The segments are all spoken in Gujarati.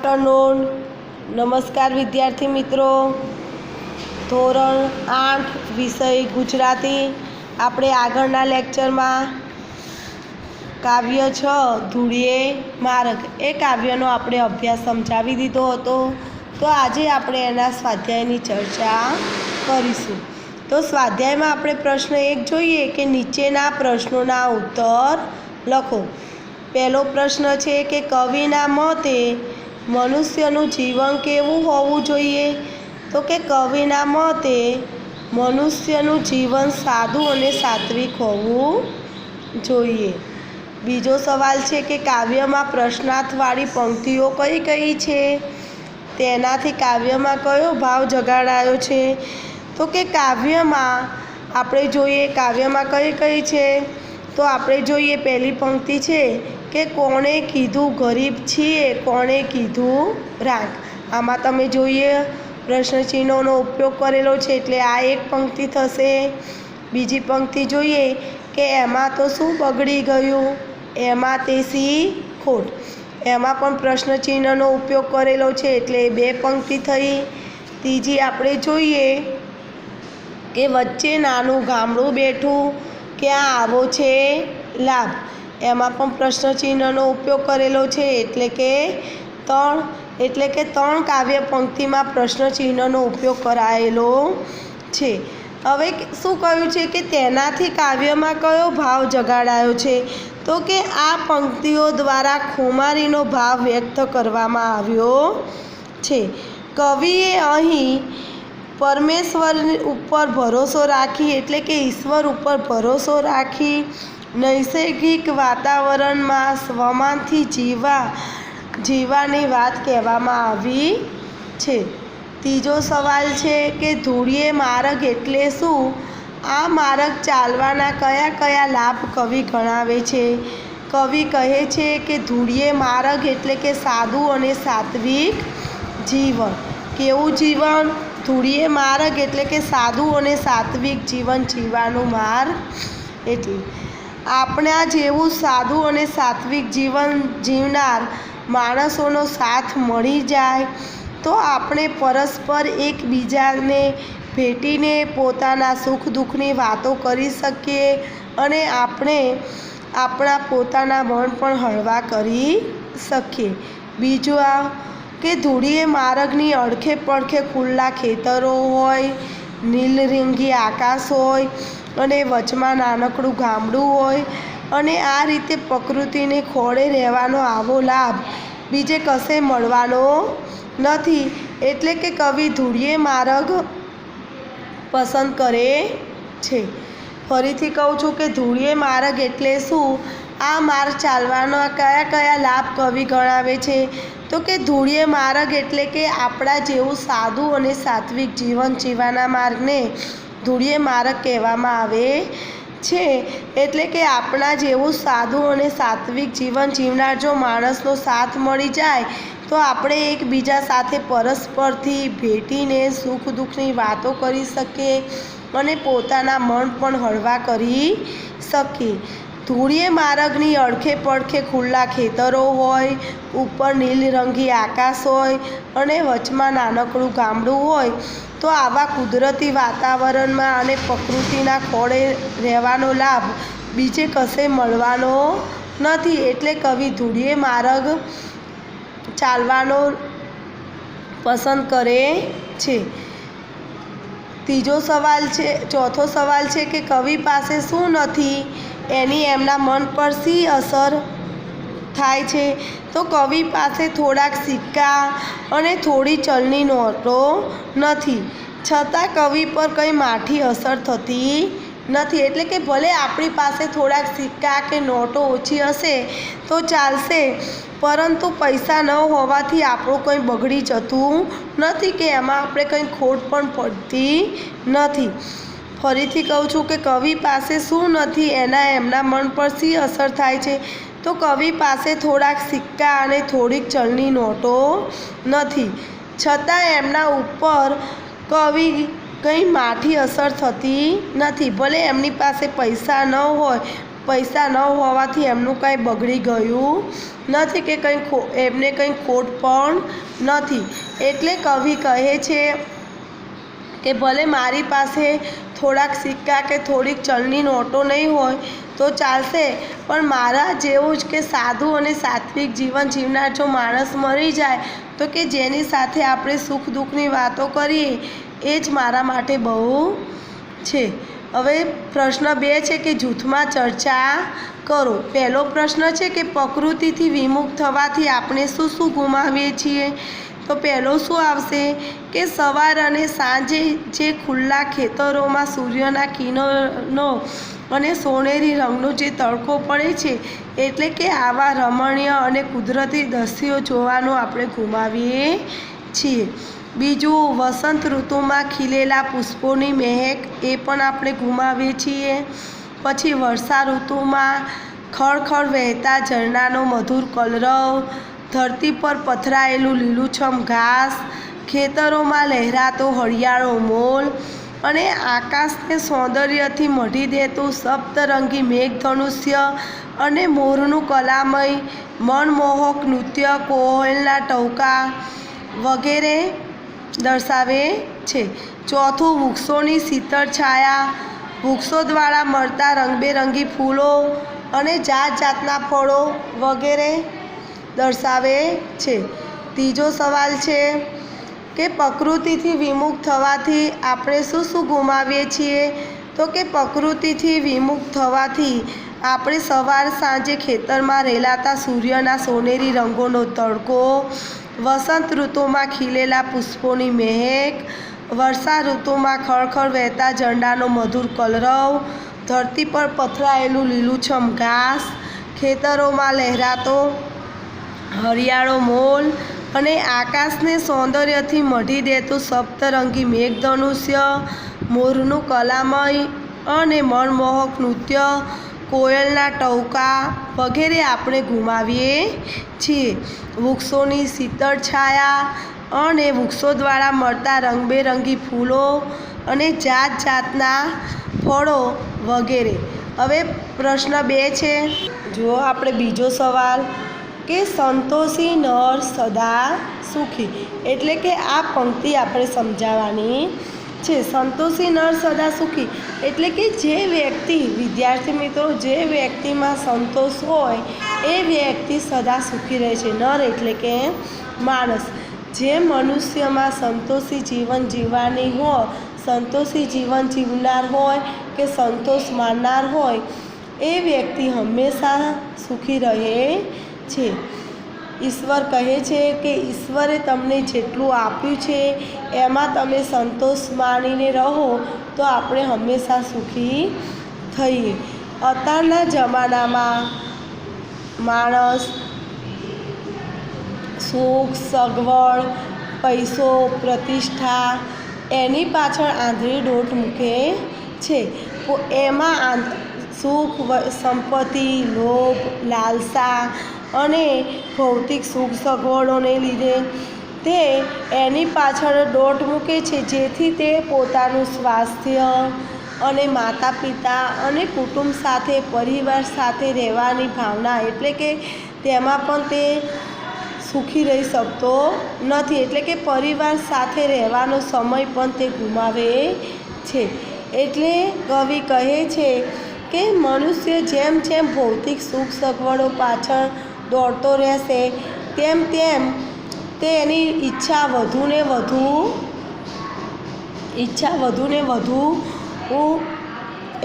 आफ्टरनून। नमस्कार विद्यार्थी मित्रों। ધોરણ 8 વિષય ગુજરાતી આપણે આગળના લેક્ચરમાં કાવ્ય 6 ધૂળીએ મારગ એ કાવ્યનો આપણે અભ્યાસ સમજાવી દીધો હતો। તો આજે આપણે એના સ્વાધ્યાયની ચર્ચા કરીશું। તો સ્વાધ્યાયમાં આપણે પ્રશ્ન 1 જોઈએ કે નીચેના પ્રશ્નોના ઉત્તર લખો। પહેલો પ્રશ્ન છે કે કવિના મતે મનુષ્યનું જીવન કેવું હોવું જોઈએ? તો કે કવિના મતે મનુષ્યનું જીવન સાદું અને સાત્વિક હોવું જોઈએ। બીજો સવાલ છે કે કાવ્યમાં પ્રશ્નાર્થવાળી પંક્તિઓ કઈ કઈ છે? તેનાથી કાવ્યમાં કયો ભાવ જગાડાયો છે? તો કે કાવ્યમાં આપણે જોઈએ કાવ્યમાં કઈ કઈ છે? તો આપણે જોઈએ પહેલી પંક્તિ છે કે કોણે કીધું ગરીબ છીએ, કોણે કીધું રાખ। આમાં તમે જોઈએ પ્રશ્ન ચિહ્નોનો ઉપયોગ કરેલો છે એટલે આ એક પંક્તિ થશે। બીજી પંક્તિ જોઈએ કે એમાં તો શું બગડી ગયું, એમાં તે સી ખોટ। એમાં પણ પ્રશ્ન ચિહ્નનો ઉપયોગ કરેલો છે એટલે બે પંક્તિ થઈ। ત્રીજી આપણે જોઈએ કે વચ્ચે નાનું ગામડું બેઠું, ક્યાં આવો છે લાભ। એમાં પણ પ્રશ્ન ચિહ્નનો ઉપયોગ કરેલો છે એટલે કે ત્રણ કાવ્ય પંક્તિમાં પ્રશ્ન ચિહ્નનો ઉપયોગ કરાયેલો છે। હવે શું કહ્યું છે કે તેનાથી કાવ્યમાં કયો ભાવ જગાડાયો છે? તો કે આ પંક્તિઓ દ્વારા ખુમારીનો ભાવ વ્યક્ત કરવામાં આવ્યો છે। કવિએ અહીં પરમેશ્વર ઉપર ભરોસો રાખી એટલે કે ઈશ્વર ઉપર ભરોસો રાખી નૈસર્ગિક વાતાવરણમાં સ્વમાંથી જીવવાની વાત કહેવામાં આવી છે। ત્રીજો સવાલ છે કે ધૂળીએ માર્ગ એટલે શું? આ માર્ગ ચાલવાના કયા કયા લાભ કવિ ગણાવે છે? કવિ કહે છે કે ધૂળીએ માર્ગ એટલે કે સાદું અને સાત્વિક જીવન। કેવું જીવન? ધૂળીએ માર્ગ એટલે કે સાદું અને સાત્વિક જીવન જીવવાનો માર્ગ। એટલે આપણા જેવું સાદું અને સાત્વિક જીવન જીવનાર માણસોનો સાથ મળી જાય તો આપણે પરસ્પર એકબીજાને ભેટીને પોતાના સુખ દુઃખની વાતો કરી શકીએ અને આપણે આપણા પોતાના મન પણ હળવા કરી શકીએ। બીજું આ કે ધૂળીએ માર્ગની અડખે પડખે ખુલ્લા ખેતરો હોય, નીલરંગી આકાશ હોય અને વચમાં નાનકડું ગામડું હોય અને આ રીતે પ્રકૃતિને ખોળે રહેવાનો આવો લાભ બીજે કશે મળવાનો નથી। એટલે કે કવિ ધૂળીએ માર્ગ પસંદ કરે છે। ફરીથી કહું છું કે ધૂળીએ માર્ગ એટલે શું? આ માર્ગ ચાલવાના કયા કયા લાભ કવિ ગણાવે છે? તો કે ધૂળીએ માર્ગ એટલે કે આપણા જેવું સાદું અને સાત્વિક જીવન જીવવાના માર્ગને ધૂળીએ માર્ગ કહેવામાં આવે છે। એટલે કે આપણા જેવું સાદું અને સાત્વિક જીવન જીવનાર જો માણસનો સાથ મળી જાય તો આપણે એકબીજા સાથે પરસ્પરથી ભેટીને સુખ દુઃખની વાતો કરી શકીએ અને પોતાના મન પણ હળવા કરી શકીએ। ધૂળીએ માર્ગની અડખે પડખે ખુલ્લા ખેતરો હોય, ઉપર નીલરંગી આકાશ હોય અને વચમાં નાનકડું ગામડું હોય તો આવા કુદરતી વાતાવરણમાં અને પ્રકૃતિના ખોળે રહેવાનો લાભ બીજે કશે મળવાનો નથી। એટલે કવિ ધૂળીએ માર્ગ ચાલવાનો પસંદ કરે છે। ચોથો સવાલ છે કે કવિ પાસે શું નથી એની એમના મન પર શી અસર થાય છે? તો કવિ પાસે થોડાક સિક્કા અને થોડી ચલણી નોટો નથી, છતાં કવિ પર કંઈ માઠી અસર થતી નથી। એટલે કે ભલે આપણી પાસે થોડાક સિક્કા કે નોટો ઓછી હશે તો ચાલશે, પરંતુ પૈસા ન હોવાથી આપણું કંઈ બગડી જતું નથી કે એમાં આપણે કંઈ ખોટ પણ પડતી નથી। ફરીથી કહું છું કે કવિ પાસે શું નથી એમના મન પર શી અસર થાય છે? તો કવિ પાસે થોડાક સિક્કા અને થોડીક ચલણી નોટો નથી, છતાં એમના ઉપર કવિ કંઈ માઠી અસર થતી નથી। ભલે એમની પાસે પૈસા ન હોય પૈસા ન હોવાથી એમનું કંઈ બગડી ગયું નથી કે એમને કંઈ ખોટ પણ નથી. એટલે કવિ કહે છે કે ભલે મારી પાસે થોડાક સિક્કા કે થોડીક ચલણી નોટો નહીં હોય તો ચાલશે, પણ મારા જેવું જ કે સાદું અને સાત્વિક જીવન જીવનાર જો માણસ મરી જાય તો કે જેની સાથે આપણે સુખ દુઃખની વાતો કરીએ એ જ મારા માટે બહુ છે. હવે પ્રશ્ન 2 છે કે જૂથમાં ચર્ચા કરો. પહેલો પ્રશ્ન છે કે પ્રકૃતિથી વિમુખ થવાથી આપણે શું શું ગુમાવીએ છીએ? તો પહેલો શું આવશે કે સવાર અને સાંજે જે ખુલ્લા ખેતરોમાં સૂર્યના કિરણો અને સોનેરી રંગનો જે તડકો પડે છે, એટલે કે આવા રમણીય અને કુદરતી દ્રશ્યો જોવાનું આપણે ગુમાવીએ છીએ. બીજું, વસંત ઋતુમાં ખીલેલા પુષ્પોની મહેક, એ પણ આપણે ગુમાવીએ છીએ. પછી વર્ષા ઋતુમાં ખળખળ વહેતા ઝરણાનો મધુર કલરવ, ધરતી પર પથરાયેલું લીલુંછમ ઘાસ, ખેતરોમાં લહેરાતો હળિયાળો મોલ અને આકાશને સૌંદર્યથી મઢી દેતું સપ્તરંગી મેઘધનુષ્ય અને મોરનું કલામય મનમોહક નૃત્ય, કોયલના ટહુકા વગેરે દર્શાવે છે. ચોથું, વૃક્ષોની શીતળ છાયા, વૃક્ષો દ્વારા મળતા રંગબેરંગી ફૂલો અને જાત જાતના ફળો વગેરે દર્શાવે છે. ત્રીજો સવાલ છે કે પ્રકૃતિથી વિમુખ થવાથી આપણે શું શું ગુમાવીએ છીએ? તો કે પ્રકૃતિથી વિમુખ થવાથી આપણે સવાર સાંજે ખેતરમાં રેલાતા સૂર્યના સોનેરી રંગોનો તડકો, વસંત ઋતુમાં ખીલેલા પુષ્પોની મહેક, વર્ષા ઋતુમાં ખળખળ વહેતા ઝરણાનો મધુર કલરવ, ધરતી પર પથરાયેલું લીલુંછમ ઘાસ, ખેતરોમાં લહેરાતો હરિયાળો મોલ અને આકાશને સૌંદર્યથી મઢી દેતું સપ્તરંગી મેઘધનુષ્ય, મોરનું કલામય અને મનમોહક નૃત્ય, કોયલના ટહુકા વગેરે આપણે ગુમાવીએ છીએ. વૃક્ષોની શીતળ છાયા અને વૃક્ષો દ્વારા મળતા રંગબેરંગી ફૂલો અને જાત જાતના ફળો વગેરે. હવે પ્રશ્ન 2 છે, જો આપણે બીજો સવાલ કે સંતોષી નર સદા સુખી. એટલે કે આ પંક્તિ આપણે સમજાવવાની છે. સંતોષી નર સદા સુખી એટલે કે જે વ્યક્તિ, વિદ્યાર્થી મિત્રો, જે વ્યક્તિમાં સંતોષ હોય એ વ્યક્તિ સદા સુખી રહે છે. નર એટલે કે માણસ. જે મનુષ્યમાં સંતોષી જીવન જીવવાની હોય, સંતોષી જીવન જીવનાર હોય કે સંતોષ માનનાર હોય એ વ્યક્તિ હંમેશા સુખી રહે છે. ઈશ્વર કહે છે કે ઈશ્વરે તમને જેટલું આપ્યું છે એમાં તમે સંતોષ માનીને રહો તો આપણે હંમેશા સુખી થઈએ. અત્યારના જમાનામાં માણસ સુખ, સગવડ, પૈસો, પ્રતિષ્ઠા એની પાછળ આંધળી દોટ મૂકે છે. એમાં સુખ, સંપત્તિ, લોભ, લાલસા અને ભૌતિક સુખ સગવડોને લીધે તે એની પાછળ દોટ મૂકે છે, જેથી તે પોતાનું સ્વાસ્થ્ય અને માતા પિતા અને કુટુંબ સાથે, પરિવાર સાથે રહેવાની ભાવના, એટલે કે તેમાં પણ તે સુખી રહી શકતો નથી. એટલે કે પરિવાર સાથે રહેવાનો સમય પણ તે ગુમાવે છે. એટલે કવિ કહે છે કે મનુષ્ય જેમ જેમ ભૌતિક સુખ સગવડો પાછળ દોડતો રહેશે તેમ તેમ તેની ઈચ્છા વધુને વધુ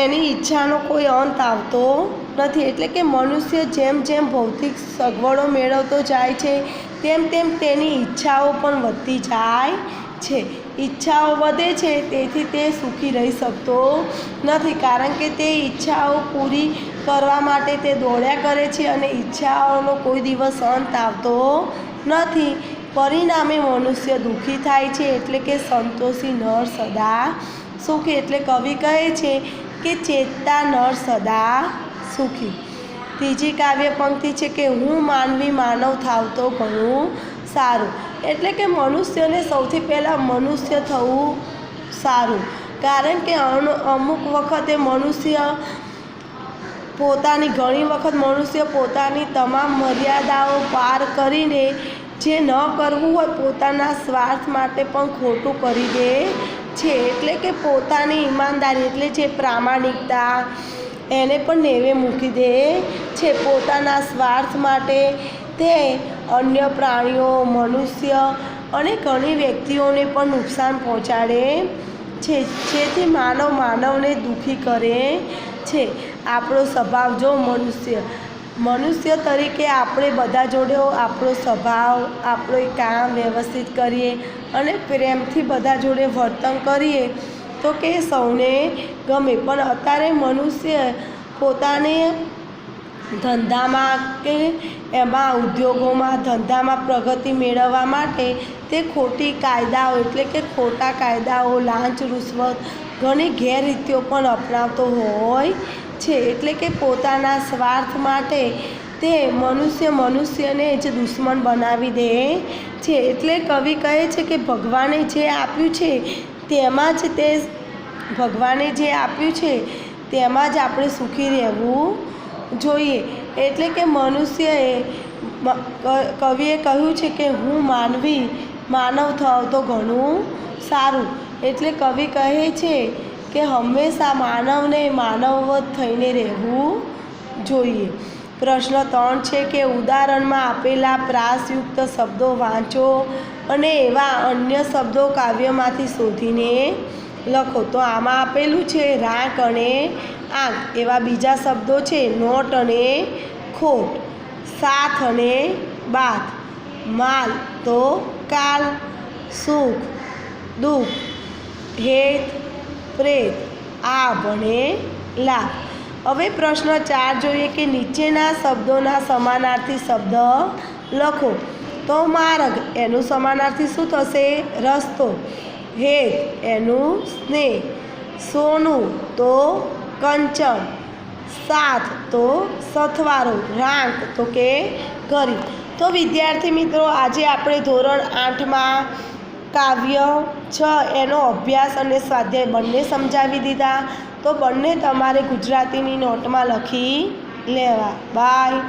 એની ઈચ્છાનો કોઈ અંત આવતો નથી. એટલે કે મનુષ્ય જેમ જેમ ભૌતિક સગવડો મેળવતો જાય છે તેમ તેમ તેની ઈચ્છાઓ પણ વધતી જાય છે. ઈચ્છાઓ વધે છે તેથી તે સુખી રહી શકતો નથી, કારણ કે તે ઈચ્છાઓ પૂરી કરવા માટે તે દોડ્યા કરે છે અને ઈચ્છાઓનો કોઈ દિવસ અંત આવતો નથી. પરિણામે મનુષ્ય દુઃખી થાય છે. એટલે કે સંતોષી નર સદા સુખી. એટલે કવિ કહે છે કે ચેતતા નર સદા સુખી. ત્રીજી કાવ્ય પંક્તિ છે કે હું માનવી માનવ થાવ તો ઘણું સારું. એટલે કે મનુષ્યને સૌથી પહેલાં મનુષ્ય થવું સારું, કારણ કે અમુક વખતે મનુષ્ય પોતાની ઘણી વખત મનુષ્ય પોતાની તમામ મર્યાદાઓ પાર કરીને જે ન કરવું હોય પોતાના સ્વાર્થ માટે પણ ખોટું કરી દે છે. એટલે કે પોતાની ઈમાનદારી એટલે જે પ્રામાણિકતા એને પણ નેવે મૂકી દે છે. પોતાના સ્વાર્થ માટે તે અન્ય પ્રાણીઓ, મનુષ્ય અને ઘણી વ્યક્તિઓને પણ નુકસાન પહોંચાડે છે, જેથી માનવને દુઃખી કરે છે. આપણો સ્વભાવ જો મનુષ્ય તરીકે આપણે બધા જોડે આપણો સ્વભાવ, આપણું કામ વ્યવસ્થિત કરીએ અને પ્રેમથી બધા જોડે વર્તન કરીએ તો કે સૌને ગમે. પણ અત્યારે મનુષ્ય પોતાને ધંધામાં કે એમાં ઉદ્યોગોમાં ધંધામાં પ્રગતિ મેળવવા માટે તે ખોટી કાયદાઓ એટલે કે ખોટા કાયદાઓ, લાંચ, રૂશ્વત, ઘણી ગેરરીતિઓ પણ અપનાવતો હોય છે. એટલે કે પોતાના સ્વાર્થ માટે તે મનુષ્યને જ દુશ્મન બનાવી દે છે. એટલે કવિ કહે છે કે ભગવાને જે આપ્યું છે તેમાં જ આપણે સુખી રહેવું જોઈએ. એટલે કે કવિએ કહ્યું છે કે હું માનવ થાવ તો ઘણું સારું. એટલે કવિ કહે છે કે હંમેશા માનવ થઈને રહેવું જોઈએ. પ્રશ્ન 3 છે કે ઉદાહરણમાં આપેલા પ્રાસયુક્ત શબ્દો વાંચો અને એવા અન્ય શબ્દો કાવ્યમાંથી શોધીને લખો. તો આમાં આપેલું છે રાંક અને આંક. એવા બીજા શબ્દો છે નોટ અને ખોટ, સાથ અને બાથ, માલ તો કાલ, સુખ દુઃખ, હેત પ્રેત, આભ અને લાભ. હવે પ્રશ્ન 4 જોઈએ કે નીચેના શબ્દોના સમાનાર્થી શબ્દ લખો. તો માર્ગ એનું સમાનાર્થી શું થશે? રસ્તો. હેત એનું સ્નેહ. સોનું તો કંચન. સાથ તો સથવારો. રાંક તો કે ગરીબ. તો વિદ્યાર્થી મિત્રો, આજે આપણે ધોરણ 8માં કાવ્ય 6 એનો અભ્યાસ અને સ્વાધ્યાય બંને સમજાવી દીધા. તો બંને તમારે ગુજરાતીની નોટમાં લખી લેવા. બાય.